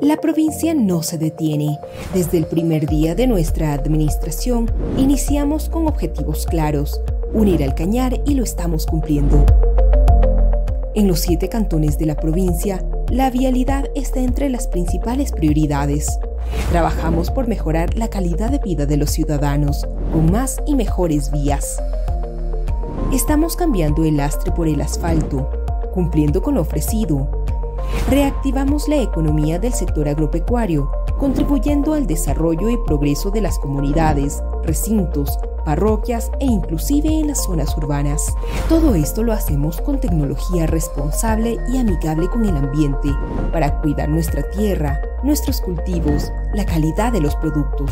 La provincia no se detiene. Desde el primer día de nuestra administración, iniciamos con objetivos claros: unir al Cañar, y lo estamos cumpliendo. En los 7 cantones de la provincia, la vialidad está entre las principales prioridades. Trabajamos por mejorar la calidad de vida de los ciudadanos, con más y mejores vías. Estamos cambiando el lastre por el asfalto, cumpliendo con lo ofrecido. Reactivamos la economía del sector agropecuario, contribuyendo al desarrollo y progreso de las comunidades, recintos, parroquias e inclusive en las zonas urbanas. Todo esto lo hacemos con tecnología responsable y amigable con el ambiente, para cuidar nuestra tierra, nuestros cultivos, la calidad de los productos.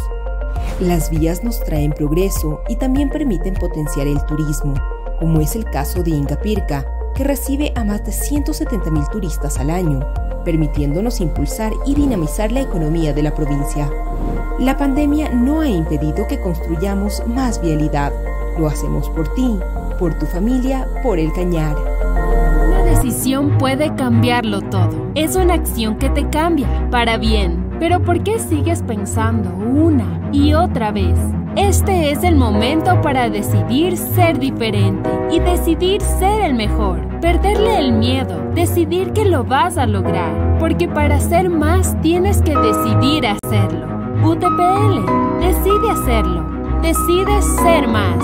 Las vías nos traen progreso y también permiten potenciar el turismo, como es el caso de Ingapirca, que recibe a más de 170,000 turistas al año, permitiéndonos impulsar y dinamizar la economía de la provincia. La pandemia no ha impedido que construyamos más vialidad. Lo hacemos por ti, por tu familia, por el Cañar. Una decisión puede cambiarlo todo. Es una acción que te cambia, para bien. Pero ¿por qué sigues pensando una y otra vez? Este es el momento para decidir ser diferente y decidir ser el mejor. Perderle el miedo, decidir que lo vas a lograr. Porque para ser más tienes que decidir hacerlo. UTPL, decide hacerlo. Decide ser más.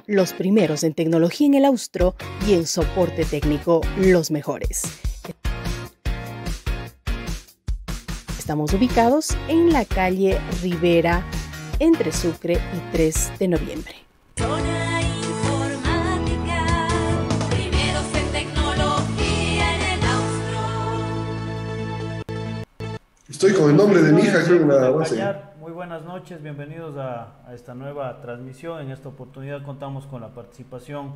Los primeros en tecnología en el Austro y en soporte técnico, los mejores. Estamos ubicados en la calle Rivera, entre Sucre y 3 de noviembre. Zona Informática, primeros en tecnología en el Austro. Estoy con el nombre de mi hija, creo que la base. Muy buenas noches, bienvenidos a esta nueva transmisión. En esta oportunidad contamos con la participación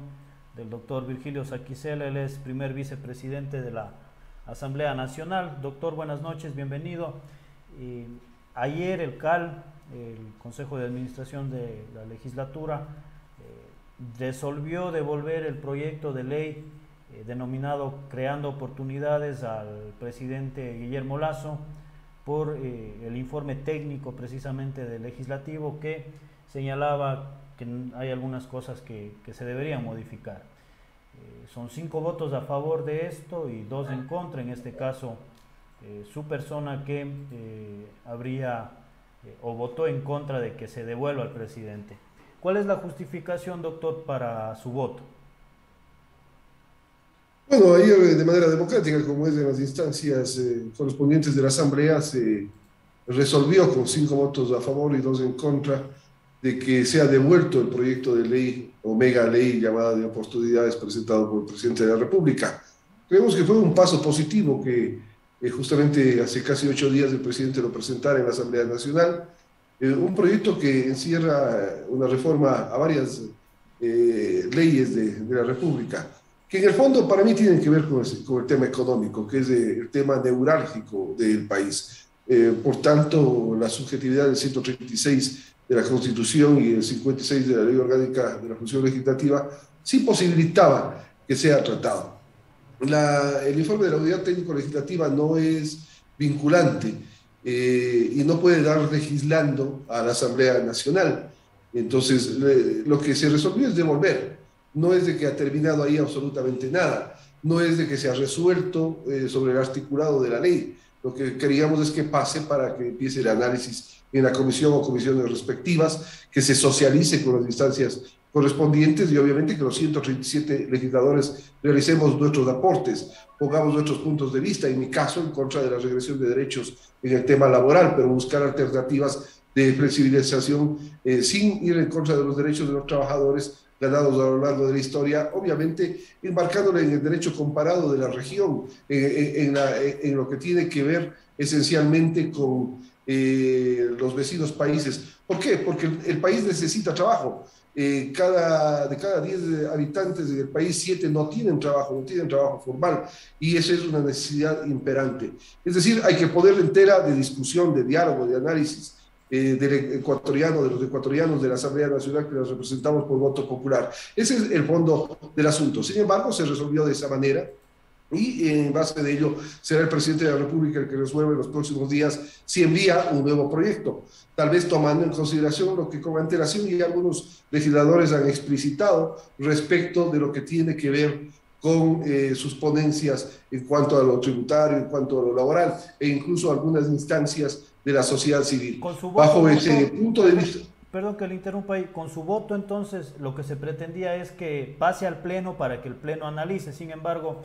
del doctor Virgilio Saquicela. Él es primer vicepresidente de la Asamblea Nacional. Doctor, buenas noches, bienvenido. Ayer el CAL, el Consejo de Administración de la Legislatura, resolvió devolver el proyecto de ley denominado Creando Oportunidades al presidente Guillermo Lasso, por el informe técnico precisamente del legislativo, que señalaba que hay algunas cosas que se deberían modificar. Son 5 votos a favor de esto y 2 en contra, en este caso su persona, que habría o votó en contra de que se devuelva al presidente. ¿Cuál es la justificación, doctor, para su voto? Bueno, ayer de manera democrática, como es en las instancias correspondientes de la Asamblea, se resolvió con 5 votos a favor y 2 en contra de que sea devuelto el proyecto de ley o mega ley llamada de oportunidades presentado por el presidente de la República. Creemos que fue un paso positivo que justamente hace casi 8 días el presidente lo presentara en la Asamblea Nacional, un proyecto que encierra una reforma a varias leyes de la República, que en el fondo para mí tienen que ver con el tema económico, que es el tema neurálgico del país. Por tanto, la subjetividad del 136 de la Constitución y el 56 de la Ley Orgánica de la Función Legislativa sí posibilitaba que sea tratado. El informe de la Unidad Técnico-Legislativa no es vinculante y no puede dar legislando a la Asamblea Nacional. Entonces, lo que se resolvió es devolver. No es de que ha terminado ahí absolutamente nada, no es de que se ha resuelto sobre el articulado de la ley, Lo que queríamos es que pase para que empiece el análisis en la comisión o comisiones respectivas, que se socialice con las instancias correspondientes y obviamente que los 137 legisladores realicemos nuestros aportes, pongamos nuestros puntos de vista, en mi caso en contra de la regresión de derechos en el tema laboral, pero buscar alternativas de flexibilización sin ir en contra de los derechos de los trabajadores ganados a lo largo de la historia, obviamente embarcándole en el derecho comparado de la región, en lo que tiene que ver esencialmente con los vecinos países. ¿Por qué? Porque el país necesita trabajo. De cada 10 habitantes del país, 7 no tienen trabajo formal, y esa es una necesidad imperante. Es decir, hay que poner entera de discusión, de diálogo, de análisis del ecuatoriano, de los ecuatorianos de la Asamblea Nacional que los representamos por voto popular. Ese es el fondo del asunto. Sin embargo, se resolvió de esa manera. Y en base de ello será el presidente de la República el que resuelve en los próximos días si envía un nuevo proyecto, tal vez tomando en consideración lo que con antelación ya algunos legisladores han explicitado respecto de lo que tiene que ver con sus ponencias en cuanto a lo tributario, en cuanto a lo laboral, e incluso algunas instancias de la sociedad civil. Bajo ese punto de vista... Perdón que le interrumpa ahí. Con su voto, entonces, lo que se pretendía es que pase al Pleno para que el Pleno analice. Sin embargo,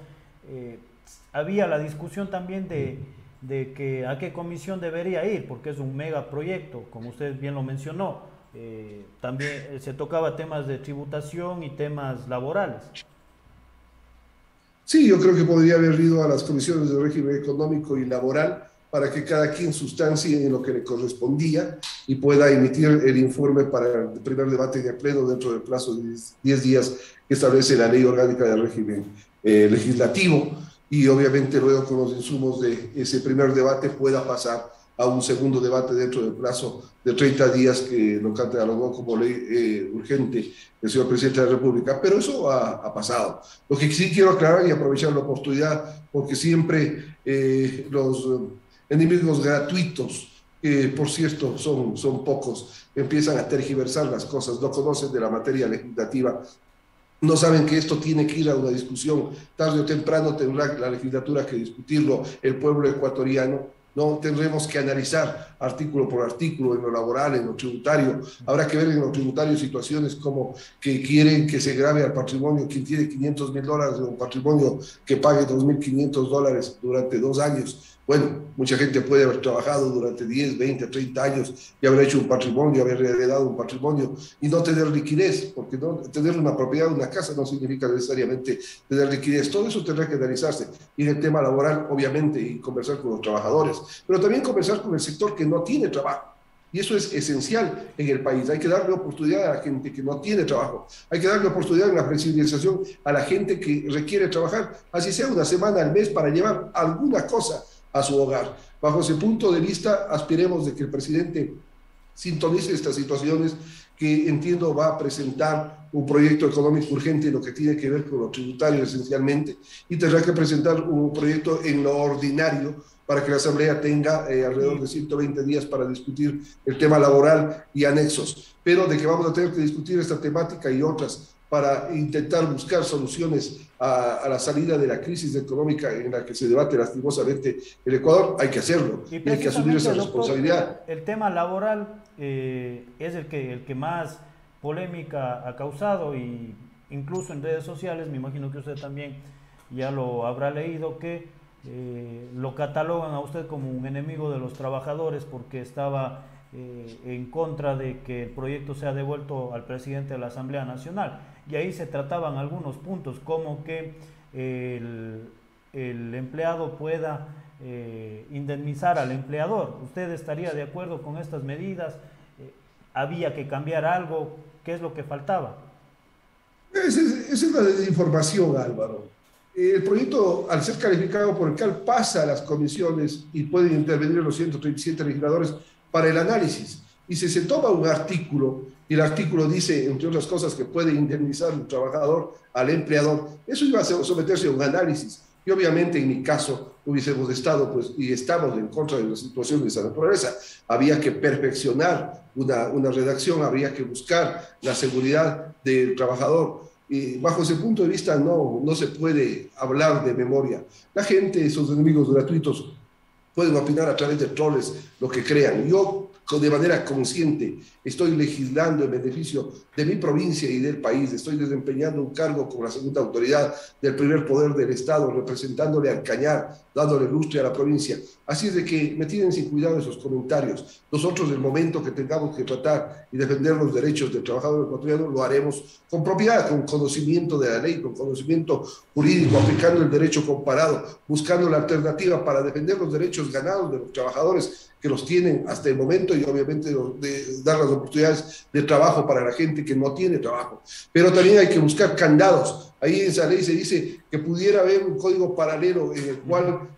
había la discusión también de que a qué comisión debería ir, porque es un megaproyecto, como usted bien lo mencionó. También se tocaba temas de tributación y temas laborales. Sí, yo creo que podría haber ido a las comisiones de régimen económico y laboral para que cada quien sustancie en lo que le correspondía y pueda emitir el informe para el primer debate en el Pleno dentro del plazo de 10 días que establece la Ley Orgánica del Régimen Legislativo, y obviamente luego con los insumos de ese primer debate pueda pasar a un segundo debate dentro del plazo de 30 días que lo catalogó como ley urgente el señor presidente de la República. Pero eso ha pasado. Lo que sí quiero aclarar y aprovechar la oportunidad, porque siempre los enemigos gratuitos, por cierto son pocos, empiezan a tergiversar las cosas, no conocen de la materia legislativa, no saben que esto tiene que ir a una discusión, tarde o temprano tendrá la legislatura que discutirlo, el pueblo ecuatoriano, no tendremos que analizar artículo por artículo en lo laboral, en lo tributario. Habrá que ver en lo tributario situaciones como que quieren que se grave al patrimonio quien tiene $500,000 de un patrimonio que pague $2,500 durante 2 años. Bueno, mucha gente puede haber trabajado durante 10, 20, 30 años y haber hecho un patrimonio, haber heredado un patrimonio y no tener liquidez, porque no tener una propiedad, una casa, no significa necesariamente tener liquidez. Todo eso tendrá que analizarse. Y en el tema laboral, obviamente, y conversar con los trabajadores, pero también conversar con el sector que no tiene trabajo. Y eso es esencial en el país. Hay que darle oportunidad a la gente que no tiene trabajo. Hay que darle oportunidad en la flexibilización a la gente que requiere trabajar, así sea una semana al mes, para llevar alguna cosa a su hogar. Bajo ese punto de vista, aspiremos de que el presidente sintonice estas situaciones, que entiendo va a presentar un proyecto económico urgente en lo que tiene que ver con lo tributario esencialmente, y tendrá que presentar un proyecto en lo ordinario para que la Asamblea tenga alrededor de 120 días para discutir el tema laboral y anexos. Pero de que vamos a tener que discutir esta temática y otras para intentar buscar soluciones a la salida de la crisis económica en la que se debate lastimosamente el Ecuador, hay que hacerlo, y hay que asumir esa responsabilidad. El tema laboral es el que más polémica ha causado, y incluso en redes sociales, me imagino que usted también ya lo habrá leído, que lo catalogan a usted como un enemigo de los trabajadores porque estaba en contra de que el proyecto sea devuelto al presidente de la Asamblea Nacional, y ahí se trataban algunos puntos como que el empleado pueda indemnizar al empleador. ¿Usted estaría de acuerdo con estas medidas? ¿Había que cambiar algo? ¿Qué es lo que faltaba? Esa es la desinformación, Álvaro. El proyecto, al ser calificado por el CAL, pasa a las comisiones y pueden intervenir los 137 legisladores para el análisis. Y si se toma un artículo, y el artículo dice, entre otras cosas, que puede indemnizar un trabajador al empleador, eso iba a someterse a un análisis. Y obviamente, en mi caso, hubiésemos estado, pues, y estamos en contra de la situación de esa naturaleza. Había que perfeccionar una redacción, habría que buscar la seguridad del trabajador. Y bajo ese punto de vista no se puede hablar de memoria. La gente, esos enemigos gratuitos, pueden opinar a través de troles lo que crean. Yo, de manera consciente, estoy legislando en beneficio de mi provincia y del país. Estoy desempeñando un cargo como la segunda autoridad del primer poder del Estado, representándole al Cañar, dándole lustre a la provincia. Así es de que me tienen sin cuidado esos comentarios. Nosotros, en el momento que tengamos que tratar y defender los derechos del trabajador ecuatoriano, lo haremos con propiedad, con conocimiento de la ley, con conocimiento jurídico, aplicando el derecho comparado, buscando la alternativa para defender los derechos ganados de los trabajadores que los tienen hasta el momento y obviamente de dar las oportunidades de trabajo para la gente que no tiene trabajo. Pero también hay que buscar candados. Ahí en esa ley se dice que pudiera haber un código paralelo en el cual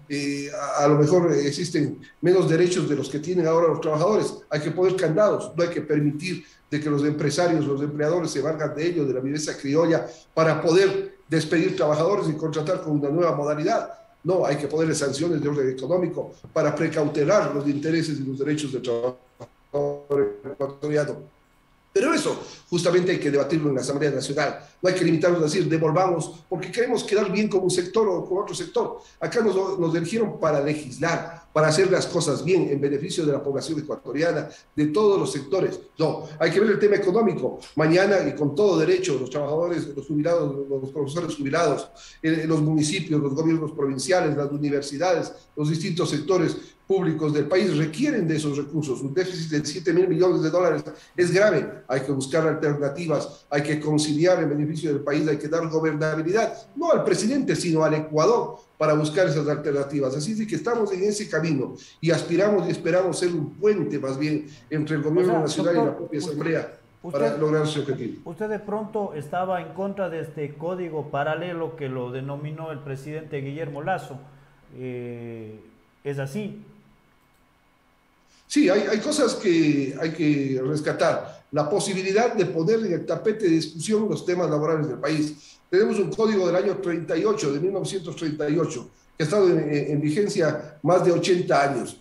a lo mejor existen menos derechos de los que tienen ahora los trabajadores. Hay que poner candados, no hay que permitir de que los empresarios, los empleadores se valgan de ello, de la viveza criolla, para poder despedir trabajadores y contratar con una nueva modalidad. No, hay que ponerle sanciones de orden económico para precautelar los intereses y los derechos del trabajador ecuatoriano. Pero eso justamente hay que debatirlo en la Asamblea Nacional. No hay que limitarnos a decir devolvamos porque queremos quedar bien con un sector o con otro sector. Acá nos eligieron para legislar, para hacer las cosas bien en beneficio de la población ecuatoriana, de todos los sectores. No, hay que ver el tema económico. Mañana, y con todo derecho, los trabajadores, los jubilados, los profesores jubilados, los municipios, los gobiernos provinciales, las universidades, los distintos sectores públicos del país requieren de esos recursos. Un déficit de 7.000 millones de dólares es grave. Hay que buscar alternativas, hay que conciliar en beneficio del país, hay que dar gobernabilidad, no al presidente, sino al Ecuador, para buscar esas alternativas. Así es que estamos en ese camino y aspiramos y esperamos ser un puente más bien entre el gobierno nacional y la propia Asamblea para lograr ese objetivo. Usted de pronto estaba en contra de este código paralelo que lo denominó el presidente Guillermo Lasso. ¿Es así? Sí, hay cosas que hay que rescatar. La posibilidad de poner en el tapete de discusión los temas laborales del país. Tenemos un código del año 38, de 1938, que ha estado en vigencia más de 80 años,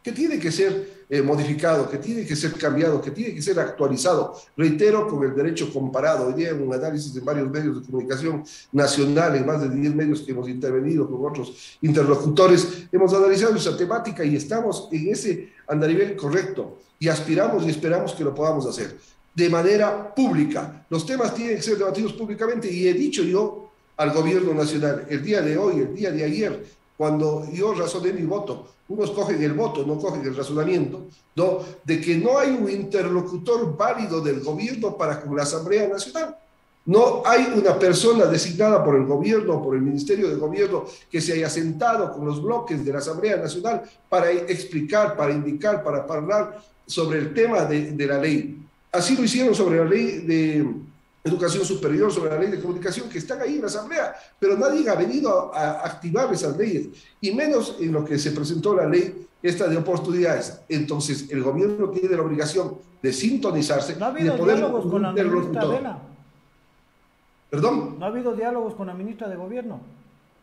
que tiene que ser modificado, que tiene que ser cambiado, que tiene que ser actualizado. Reitero, con el derecho comparado. Hoy día en un análisis de varios medios de comunicación nacionales, más de 10 medios que hemos intervenido con otros interlocutores, hemos analizado esa temática y estamos en ese andarivel correcto y aspiramos y esperamos que lo podamos hacer de manera pública. Los temas tienen que ser debatidos públicamente y he dicho yo al gobierno nacional el día de hoy, el día de ayer, cuando yo razoné mi voto. Unos cogen el voto, no cogen el razonamiento, ¿no? De que no hay un interlocutor válido del gobierno para con la Asamblea Nacional. No hay una persona designada por el gobierno o por el Ministerio de Gobierno que se haya sentado con los bloques de la Asamblea Nacional para explicar, para indicar, para hablar sobre el tema de la ley. Así lo hicieron sobre la ley de educación superior, sobre la ley de comunicación, que están ahí en la Asamblea, pero nadie ha venido a activar esas leyes, y menos en lo que se presentó la ley esta de oportunidades. Entonces, el gobierno tiene la obligación de sintonizarse y de poder diálogos con la ministra Vela. ¿Perdón? ¿No ha habido diálogos con la ministra de Gobierno?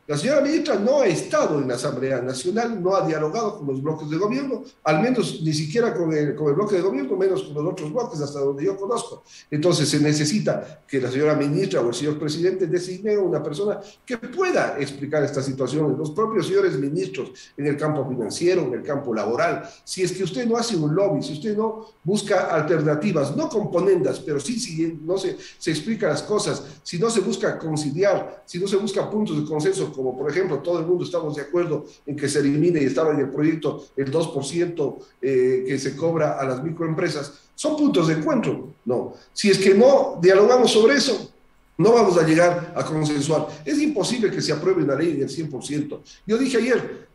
La señora ministra no ha estado en la Asamblea Nacional, no ha dialogado con los bloques de gobierno, al menos ni siquiera con el bloque de gobierno, menos con los otros bloques, hasta donde yo conozco. Entonces se necesita que la señora ministra o el señor presidente designe a una persona que pueda explicar estas situaciones. Los propios señores ministros en el campo financiero, en el campo laboral. Si es que usted no hace un lobby, si usted no busca alternativas, no componendas, pero sí, si no se explica las cosas, si no se busca conciliar, si no se busca puntos de consenso, como por ejemplo todo el mundo estamos de acuerdo en que se elimine, y estaba en el proyecto el 2% que se cobra a las microempresas, son puntos de encuentro. No, si es que no dialogamos sobre eso, no vamos a llegar a consensuar. Es imposible que se apruebe una ley del 100%. Yo dije ayer,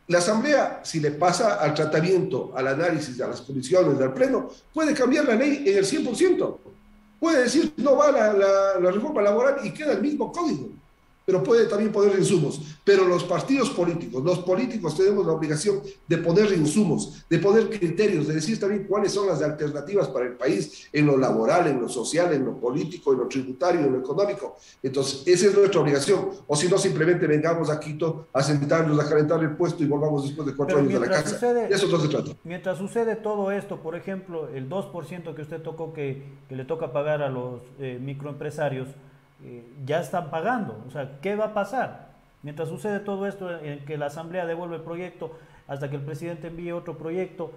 la Asamblea, si le pasa al tratamiento, al análisis, a las comisiones, al Pleno, puede cambiar la ley en el 100%. Puede decir, no va la reforma laboral y queda el mismo código, pero puede también poner insumos. Pero los partidos políticos, los políticos tenemos la obligación de poner insumos, de poner criterios, de decir también cuáles son las alternativas para el país en lo laboral, en lo social, en lo político, en lo tributario, en lo económico. Entonces, esa es nuestra obligación. O si no, simplemente vengamos a Quito a sentarnos, a calentar el puesto y volvamos después de 4 años a la casa. De eso no se trata. Mientras sucede todo esto, por ejemplo, el 2% que usted tocó que le toca pagar a los microempresarios, ya están pagando. O sea, ¿qué va a pasar? Mientras sucede todo esto en que la Asamblea devuelve el proyecto, hasta que el presidente envíe otro proyecto,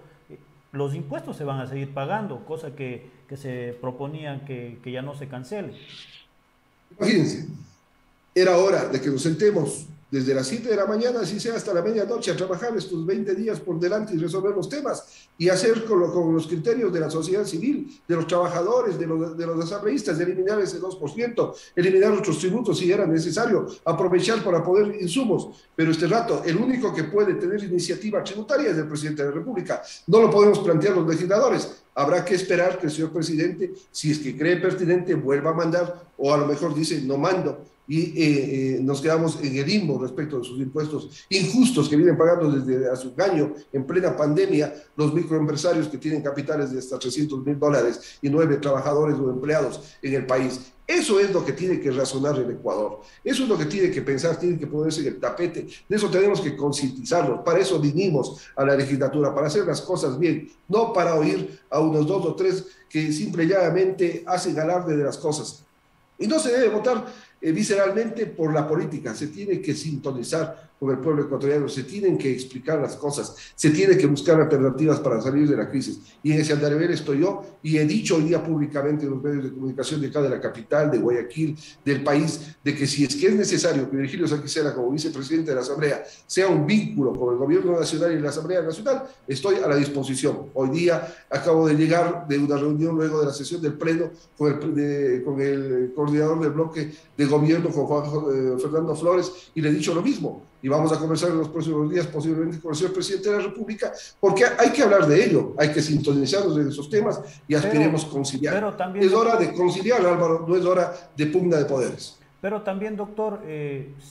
los impuestos se van a seguir pagando, cosa que se proponían que ya no se cancele. Imagínense, era hora de que nos sentemos desde las 7 de la mañana, así sea hasta la medianoche, a trabajar estos 20 días por delante y resolver los temas y hacer con los criterios de la sociedad civil, de los trabajadores, de los asambleístas, de eliminar ese 2%, eliminar otros tributos si era necesario, aprovechar para poder insumos. Pero este rato, el único que puede tener iniciativa tributaria es el presidente de la República. No lo podemos plantear los legisladores. Habrá que esperar que el señor presidente, si es que cree pertinente, vuelva a mandar, o a lo mejor dice, no mando, y nos quedamos en el limbo respecto de sus impuestos injustos que vienen pagando desde hace un año, en plena pandemia, los microempresarios que tienen capitales de hasta $300,000 y 9 trabajadores o empleados en el país. Eso es lo que tiene que razonar el Ecuador. Eso es lo que tiene que pensar, tiene que ponerse en el tapete. De eso tenemos que concientizarlos. Para eso vinimos a la legislatura, para hacer las cosas bien, no para oír a unos 2 o 3 que simple y llanamente hacen alarde de las cosas. Y no se debe votar visceralmente por la política, se tiene que sintonizar con el pueblo ecuatoriano, se tienen que explicar las cosas, se tiene que buscar alternativas para salir de la crisis. Y en ese andarivel estoy yo, y he dicho hoy día públicamente en los medios de comunicación de acá de la capital, de Guayaquil, del país, de que si es que es necesario que Virgilio Sanquicera, como vicepresidente de la Asamblea, sea un vínculo con el gobierno nacional y la Asamblea Nacional, estoy a la disposición. Hoy día acabo de llegar de una reunión luego de la sesión del Pleno con el coordinador del bloque de gobierno, con Juan Fernando Flores, y le he dicho lo mismo. Y vamos a conversar en los próximos días posiblemente con el señor presidente de la República, porque hay que hablar de ello, hay que sintonizarnos en esos temas y aspiremos conciliar. Pero también, es hora de conciliar, Álvaro, no es hora de pugna de poderes. Pero también, doctor,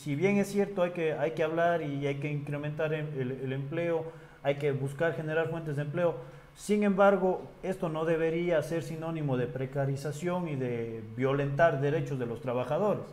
si bien es cierto hay que hablar y hay que incrementar el empleo, hay que buscar generar fuentes de empleo, sin embargo, esto no debería ser sinónimo de precarización y de violentar derechos de los trabajadores.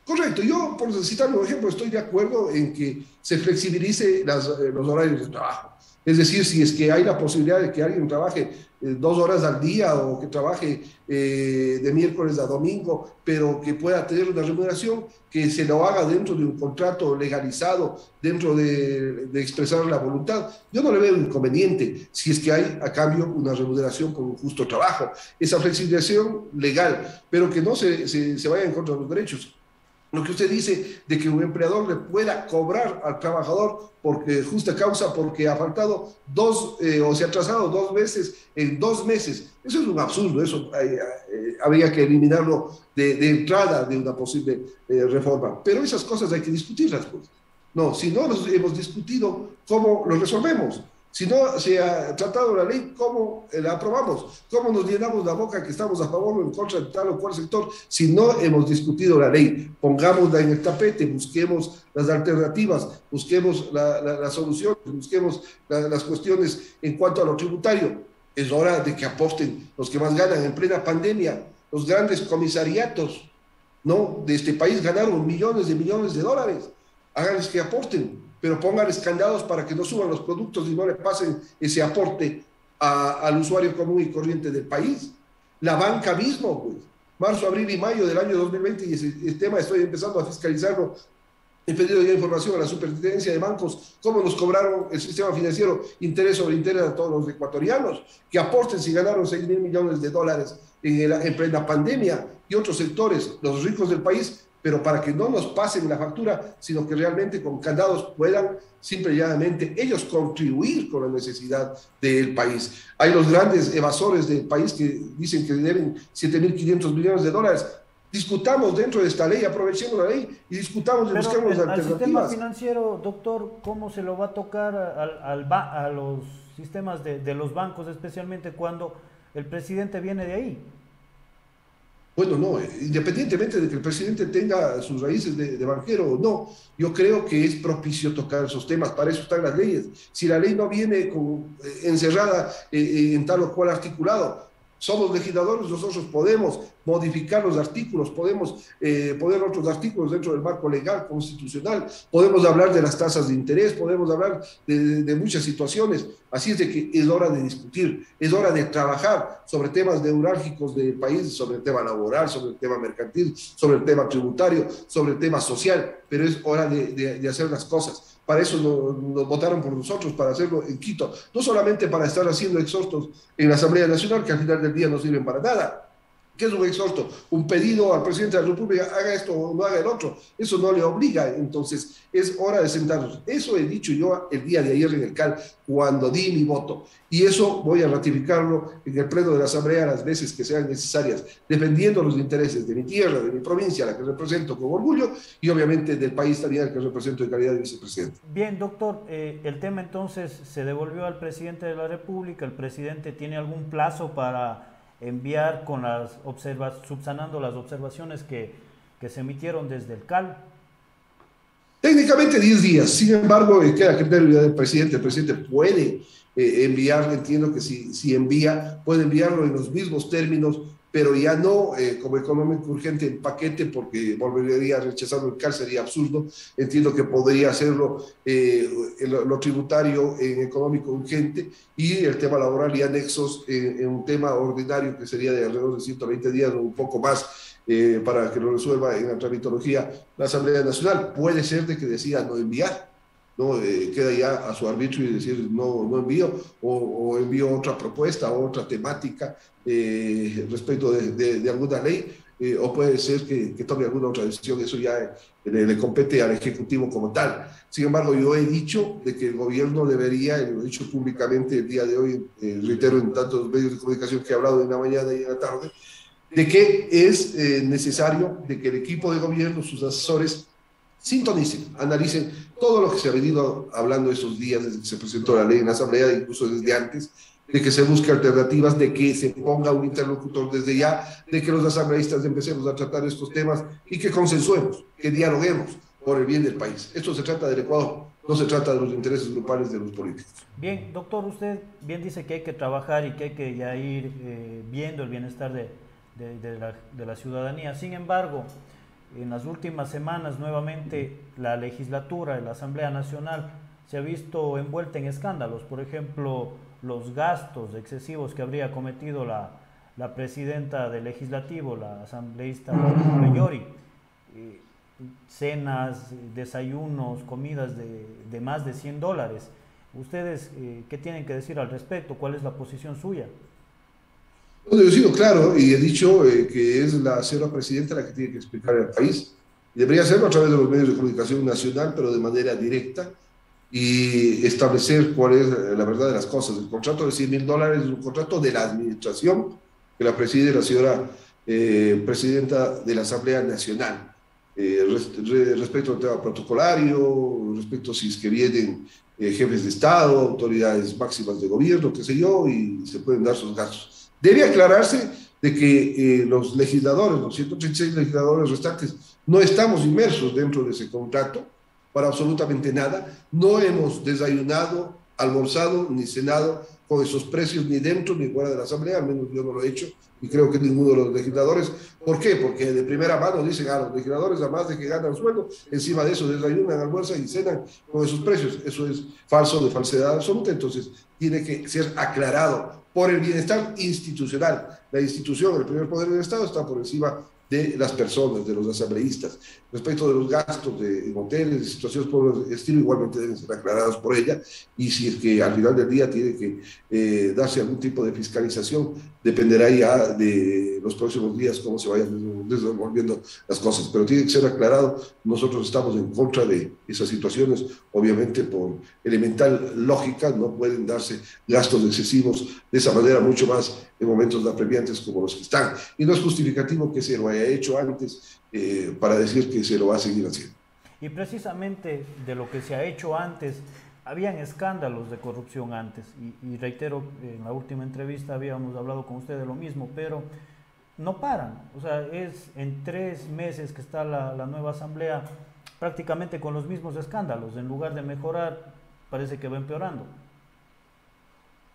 Correcto, yo, por citar un ejemplo, estoy de acuerdo en que se flexibilice los horarios de trabajo. Es decir, si es que hay la posibilidad de que alguien trabaje 2 horas al día o que trabaje de miércoles a domingo, pero que pueda tener una remuneración, que se lo haga dentro de un contrato legalizado, dentro de expresar la voluntad. Yo no le veo inconveniente si es que hay a cambio una remuneración por un justo trabajo. Esa flexibilización legal, pero que no se vaya en contra de los derechos. Lo que usted dice de que un empleador le pueda cobrar al trabajador porque justa causa porque ha faltado o se ha atrasado 2 veces en 2 meses, eso es un absurdo, eso habría que eliminarlo de entrada de una posible reforma. Pero esas cosas hay que discutirlas, pues. No, si no los hemos discutido, ¿cómo lo resolvemos? Si no se ha tratado la ley, ¿cómo la aprobamos? ¿Cómo nos llenamos la boca que estamos a favor o en contra de tal o cual sector si no hemos discutido la ley? Pongámosla en el tapete, busquemos las alternativas, busquemos las soluciones, busquemos las cuestiones en cuanto a lo tributario. Es hora de que aposten los que más ganan en plena pandemia. Los grandes comisariatos, ¿no?, de este país ganaron millones de dólares. Háganles que aporten, pero pónganles candados para que no suban los productos y no le pasen ese aporte al usuario común y corriente del país. La banca mismo, pues, marzo, abril y mayo del año 2020, y ese tema estoy empezando a fiscalizarlo. He pedido ya información a la Superintendencia de Bancos, cómo nos cobraron el sistema financiero interés sobre interés a todos los ecuatorianos, que aporten si ganaron $6,000 millones en plena pandemia, y otros sectores, los ricos del país, pero para que no nos pasen la factura, sino que realmente con candados puedan simple y llanamente ellos contribuir con la necesidad del país. Hay los grandes evasores del país que dicen que deben $7,500 millones. Discutamos dentro de esta ley, aprovechemos la ley y discutamos y busquemos alternativas. Al sistema financiero, doctor, ¿cómo se lo va a tocar a los sistemas de los bancos, especialmente cuando el presidente viene de ahí? Bueno, no, independientemente de que el presidente tenga sus raíces de banquero o no, yo creo que es propicio tocar esos temas, para eso están las leyes. Si la ley no viene encerrada en tal o cual articulado, somos legisladores, nosotros podemos modificar los artículos, podemos poner otros artículos dentro del marco legal, constitucional, podemos hablar de las tasas de interés, podemos hablar de muchas situaciones. Así es de que es hora de discutir, es hora de trabajar sobre temas neurálgicos del país, sobre el tema laboral, sobre el tema mercantil, sobre el tema tributario, sobre el tema social, pero es hora de hacer las cosas. para eso nos votaron por nosotros, para hacerlo en Quito, no solamente para estar haciendo exhortos en la Asamblea Nacional, que al final del día no sirven para nada. ¿Qué es un exhorto? Un pedido al presidente de la República, haga esto o no haga el otro. Eso no le obliga. Entonces, es hora de sentarnos. Eso he dicho yo el día de ayer en el CAL, cuando di mi voto. Y eso voy a ratificarlo en el pleno de la Asamblea las veces que sean necesarias, defendiendo los intereses de mi tierra, de mi provincia, la que represento con orgullo, y obviamente del país también al que represento en calidad de vicepresidente. Bien, doctor, el tema entonces se devolvió al presidente de la República. ¿El presidente tiene algún plazo para enviar con las subsanando las observaciones que se emitieron desde el CAL? Técnicamente 10 días, sin embargo, queda a criterio del presidente. El presidente puede enviar, entiendo que si envía, puede enviarlo en los mismos términos, pero ya no como económico urgente en paquete, porque volvería a rechazarlo el CAL, sería absurdo. Entiendo que podría hacerlo lo tributario en económico urgente y el tema laboral y anexos en un tema ordinario que sería de alrededor de 120 días o un poco más, para que lo resuelva en la tramitología la Asamblea Nacional. Puede ser de que decida no enviar, ¿no? Queda ya a su arbitrio y decir no envío, o envío otra propuesta o otra temática respecto de alguna ley, o puede ser que tome alguna otra decisión. Eso ya le compete al Ejecutivo como tal. Sin embargo, yo he dicho de que el gobierno debería, y lo he dicho públicamente el día de hoy, reitero en tantos medios de comunicación que he hablado en la mañana y en la tarde, de que es necesario de que el equipo de gobierno, sus asesores, sintonicen, analicen todo lo que se ha venido hablando estos días desde que se presentó la ley en la Asamblea, incluso desde antes, de que se busque alternativas, de que se ponga un interlocutor desde ya, de que los asambleístas empecemos a tratar estos temas y que consensuemos, que dialoguemos por el bien del país. Esto se trata del Ecuador, no se trata de los intereses grupales de los políticos. Bien, doctor, usted bien dice que hay que trabajar y que hay que ya ir viendo el bienestar de la ciudadanía. Sin embargo, en las últimas semanas nuevamente la legislatura de la Asamblea Nacional se ha visto envuelta en escándalos. Por ejemplo, los gastos excesivos que habría cometido la presidenta del Legislativo, la asambleísta Mellori, cenas, desayunos, comidas de más de $100. ¿Ustedes qué tienen que decir al respecto? ¿Cuál es la posición suya? Yo he sido claro y he dicho que es la señora presidenta la que tiene que explicar al país. Debería hacerlo a través de los medios de comunicación nacional, pero de manera directa, y establecer cuál es la verdad de las cosas. El contrato de $100.000 es un contrato de la administración que la preside la señora presidenta de la Asamblea Nacional. Respecto al tema protocolario, respecto si es que vienen jefes de Estado, autoridades máximas de gobierno, qué sé yo, y se pueden dar sus gastos. Debe aclararse de que los legisladores, los 136 legisladores restantes, no estamos inmersos dentro de ese contrato para absolutamente nada. No hemos desayunado, almorzado ni cenado con esos precios ni dentro ni fuera de la Asamblea, al menos yo no lo he hecho y creo que ninguno de los legisladores. ¿Por qué? Porque de primera mano dicen a los legisladores, además de que ganan sueldo, encima de eso desayunan, almuerzan y cenan con esos precios. Eso es falso, de falsedad absoluta. Entonces tiene que ser aclarado por el bienestar institucional. La institución, el primer poder del Estado, está por encima de las personas, de los asambleístas. Respecto de los gastos en hoteles, de situaciones por el estilo, igualmente deben ser aclarados por ella, y si es que al final del día tiene que darse algún tipo de fiscalización, dependerá ya de los próximos días cómo se vayan desenvolviendo las cosas, pero tiene que ser aclarado. Nosotros estamos en contra de esas situaciones, obviamente por elemental lógica no pueden darse gastos excesivos de esa manera, mucho más en momentos apremiantes como los que están, y no es justificativo que se lo haya hecho antes para decir que se lo va a seguir haciendo. Y precisamente de lo que se ha hecho antes, habían escándalos de corrupción antes, y reitero, en la última entrevista habíamos hablado con usted de lo mismo, pero no paran. O sea, es en 3 meses que está la nueva asamblea prácticamente con los mismos escándalos. En lugar de mejorar, parece que va empeorando.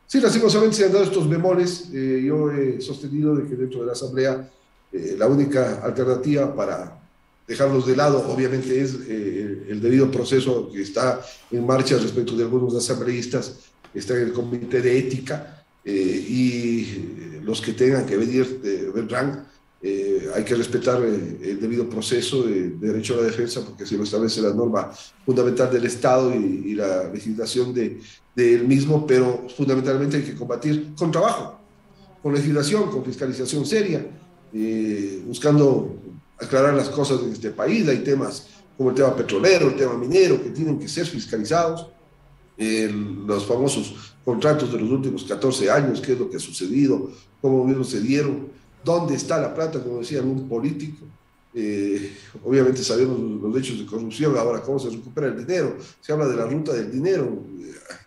Sí, lastimosamente se han dado estos bemoles. Yo he sostenido de que dentro de la Asamblea la única alternativa para dejarlos de lado, obviamente, es el debido proceso que está en marcha respecto de algunos asambleístas, está en el Comité de Ética, y los que tengan que venir vendrán, hay que respetar el debido proceso de derecho a la defensa, porque así lo establece la norma fundamental del Estado y la legislación del mismo, pero fundamentalmente hay que combatir con trabajo, con legislación, con fiscalización seria, buscando aclarar las cosas en este país. Hay temas como el tema petrolero, el tema minero, que tienen que ser fiscalizados. Los famosos contratos de los últimos 14 años, qué es lo que ha sucedido, cómo mismo se dieron, dónde está la plata, como decía algún político. Obviamente sabemos los hechos de corrupción, ahora cómo se recupera el dinero, se habla de la ruta del dinero,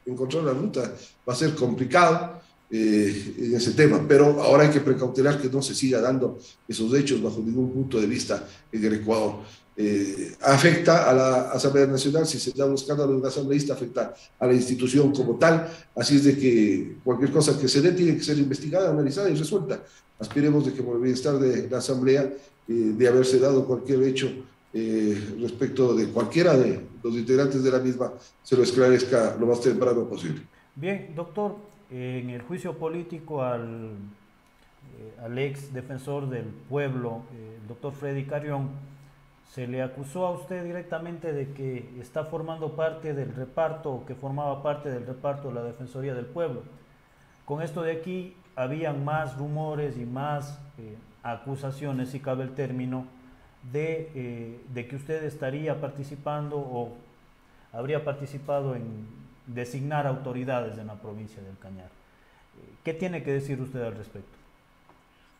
encontrar la ruta va a ser complicado en ese tema, pero ahora hay que precautelar que no se siga dando esos hechos bajo ningún punto de vista en el Ecuador. Afecta a la Asamblea Nacional, si se da un escándalo de un asambleísta, afecta a la institución como tal, así es de que cualquier cosa que se dé tiene que ser investigada, analizada y resuelta. Aspiremos de que por el bienestar de la Asamblea, de haberse dado cualquier hecho respecto de cualquiera de los integrantes de la misma, se lo esclarezca lo más temprano posible. Bien, doctor, en el juicio político al ex defensor del pueblo, el doctor Freddy Carrión, se le acusó a usted directamente de que está formando parte del reparto, o que formaba parte del reparto de la Defensoría del Pueblo. Con esto de aquí, habían más rumores y más acusaciones, si cabe el término, de que usted estaría participando o habría participado en designar autoridades en la provincia del Cañar. ¿Qué tiene que decir usted al respecto?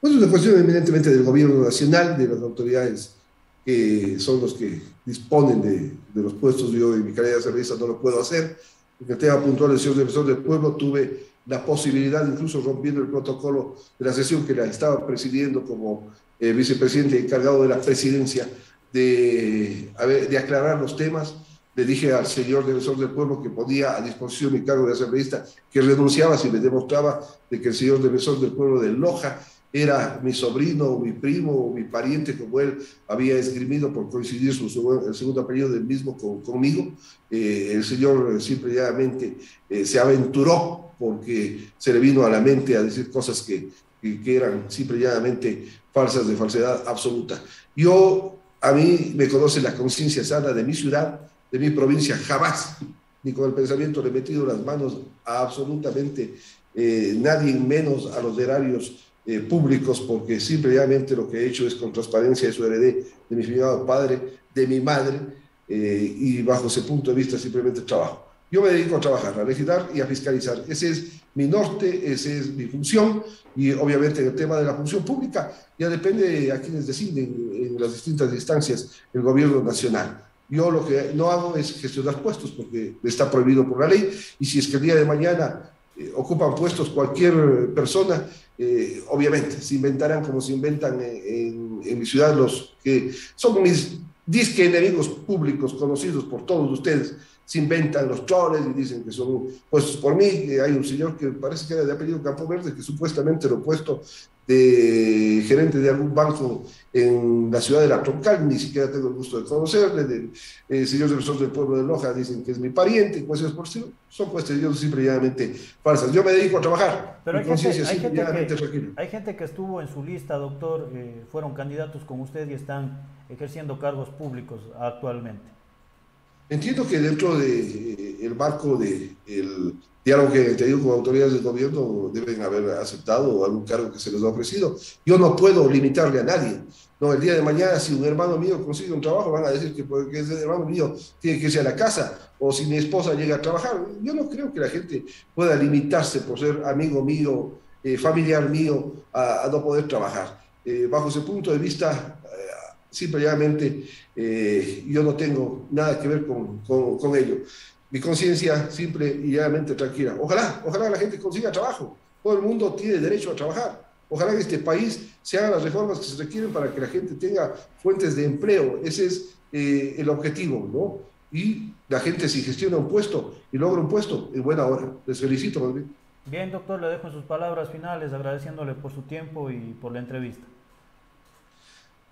Pues es una cuestión eminentemente del gobierno nacional, de las autoridades que son los que disponen de los puestos. Yo en mi calidad de asambleísta no lo puedo hacer. En el tema puntual del señor defensor del pueblo tuve la posibilidad, incluso rompiendo el protocolo de la sesión que la estaba presidiendo como vicepresidente encargado de la presidencia, de aclarar los temas. Le dije al señor defensor del pueblo que ponía a disposición mi cargo de asambleísta, que renunciaba si le demostraba de que el señor defensor del pueblo de Loja era mi sobrino, o mi primo, o mi pariente, como él había esgrimido por coincidir el segundo apellido del mismo conmigo. El señor simplemente se aventuró porque se le vino a la mente a decir cosas que eran simplemente falsas, de falsedad absoluta. A mí me conoce la conciencia sana de mi ciudad, de mi provincia, jamás, ni con el pensamiento le he metido las manos a absolutamente nadie, menos a los erarios públicos, porque simplemente lo que he hecho es con transparencia, eso heredé de mi finado padre, de mi madre, y bajo ese punto de vista simplemente trabajo. Yo me dedico a trabajar, a legislar y a fiscalizar. Ese es mi norte, esa es mi función, y obviamente en el tema de la función pública ya depende a quienes deciden en las distintas instancias el gobierno nacional. Yo lo que no hago es gestionar puestos porque está prohibido por la ley, y si es que el día de mañana ocupan puestos cualquier persona, obviamente se inventarán como se inventan en mi ciudad los que son mis disque enemigos públicos conocidos por todos ustedes. Se inventan los troles y dicen que son puestos por mí. Hay un señor que parece que era de apellido Campo Verde, que supuestamente lo he puesto de gerente de algún banco en la ciudad de La Troncal, ni siquiera tengo el gusto de conocerle. Del señor defensor del pueblo de Loja dicen que es mi pariente, cuestiones por sí, son cuestiones simplemente falsas. Yo me dedico a trabajar. Pero hay gente que estuvo en su lista, doctor, fueron candidatos con usted y están ejerciendo cargos públicos actualmente. Entiendo que dentro del marco del diálogo que he tenido con autoridades del gobierno deben haber aceptado algún cargo que se les ha ofrecido. Yo no puedo limitarle a nadie. No, el día de mañana, si un hermano mío consigue un trabajo, van a decir que porque ese hermano mío tiene que irse a la casa, o si mi esposa llega a trabajar. Yo no creo que la gente pueda limitarse por ser amigo mío, familiar mío, a no poder trabajar. Bajo ese punto de vista, simplemente yo no tengo nada que ver con ello. Mi conciencia simple y llanamente tranquila. Ojalá la gente consiga trabajo. Todo el mundo tiene derecho a trabajar. Ojalá en este país se hagan las reformas que se requieren para que la gente tenga fuentes de empleo. Ese es el objetivo, ¿no? Y la gente, si gestiona un puesto y logra un puesto, en buena hora. Les felicito, más bien. Bien, doctor, le dejo en sus palabras finales, agradeciéndole por su tiempo y por la entrevista.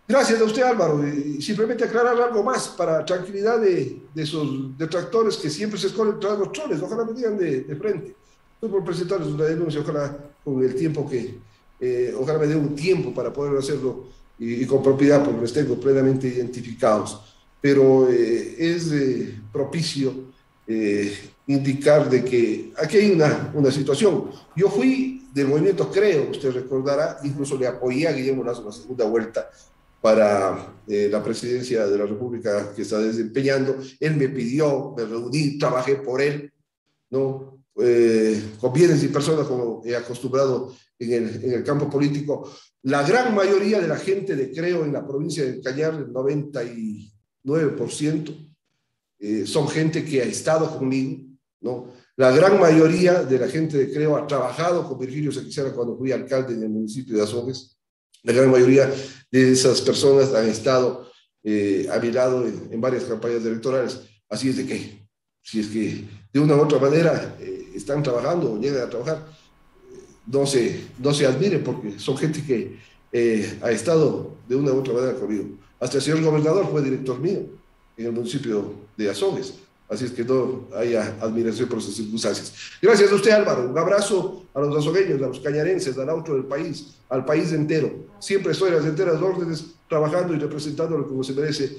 Gracias a usted, Álvaro. Y simplemente aclarar algo más para tranquilidad de esos detractores que siempre se esconden tras los troles. Ojalá me digan de frente. Estoy por presentarles una denuncia, ojalá con el tiempo que ojalá me dé un tiempo para poder hacerlo y con propiedad, porque los tengo plenamente identificados. Pero es propicio indicar de que aquí hay una situación. Yo fui del movimiento Creo, usted recordará, incluso le apoyé a Guillermo Lasso en la segunda vuelta para la presidencia de la República que está desempeñando. Él me pidió, me reuní, trabajé por él, ¿no? Con bienes y personas, como he acostumbrado en el campo político. La gran mayoría de la gente de Creo en la provincia de Cañar, el 99%, son gente que ha estado conmigo, ¿no? La gran mayoría de la gente de Creo ha trabajado con Virgilio Sequicera cuando fui alcalde en el municipio de Azogues. La gran mayoría de esas personas han estado a mi lado en varias campañas electorales. Así es de que, si es que de una u otra manera están trabajando o llegan a trabajar, no se admiren, porque son gente que ha estado de una u otra manera conmigo. Hasta el señor gobernador fue director mío en el municipio de Azogues. Así es que no haya admiración por sus circunstancias. Gracias a usted, Álvaro. Un abrazo a los azogueños, a los cañarenses, al otro del país, al país entero. Siempre estoy a las enteras órdenes, trabajando y representándolo como se merece